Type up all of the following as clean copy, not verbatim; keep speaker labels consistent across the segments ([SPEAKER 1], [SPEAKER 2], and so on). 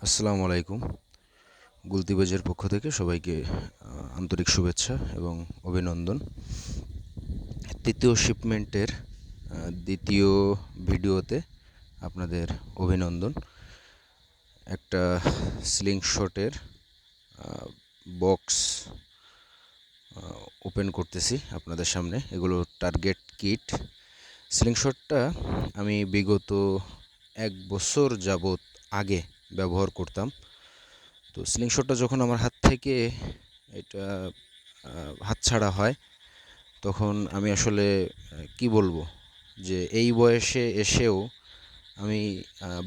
[SPEAKER 1] আসসালামু আলাইকুম। গুলতিবাজের পক্ষ থেকে সবাইকে আন্তরিক শুভেচ্ছা এবং অভিনন্দন। তৃতীয় শিপমেন্টের দ্বিতীয় ভিডিওতে আপনাদের অভিনন্দন। একটা স্লিংশটের বক্স ওপেন করতেছি আপনাদের সামনে। এগুলো টার্গেট কিট। স্লিংশটটা আমি বিগত 1 বছর যাবৎ আগে ব্যবহার করতাম। তো স্লিংশটটা যখন আমার হাত থেকে এটা হাতছাড়া হয়, তখন আমি আসলে কি বলবো, যে এই বয়সে এসেও আমি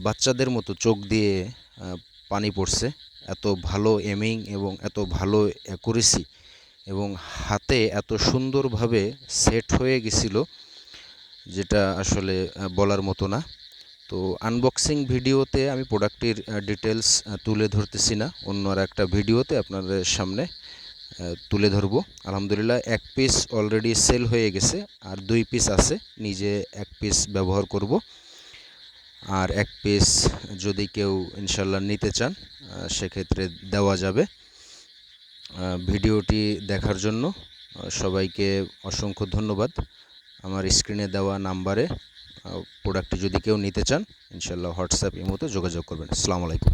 [SPEAKER 1] বাচ্চাদের মতো চোখ দিয়ে পানি পড়ছে। এত ভালো এমিং এবং এত ভালো অ্যাকুরেসি এবং হাতে এত সুন্দরভাবে সেট হয়ে গেছিল, যেটা আসলে বলার মতো না। তো আনবক্সিং ভিডিওতে আমি প্রোডাক্টটির ডিটেলস তুলে ধরতেছি না, অন্য আর একটা ভিডিওতে আপনাদের সামনে তুলে ধরবো। আলহামদুলিল্লাহ 1 পিস অলরেডি সেল হয়ে গেছে, আর 2 পিস আছে। নিজে 1 পিস ব্যবহার করব, আর 1 পিস যদি কেউ ইনশাল্লাহ নিতে চান সেক্ষেত্রে দেওয়া যাবে। ভিডিওটি দেখার জন্য সবাইকে অসংখ্য ধন্যবাদ। আমার স্ক্রিনে দেওয়া নাম্বারে প্রোডাক্টটি যদি কেউ নিতে চান, ইনশাল্লাহ হোয়াটসঅ্যাপ ইমোতে যোগাযোগ করবেন। আসসালামু আলাইকুম।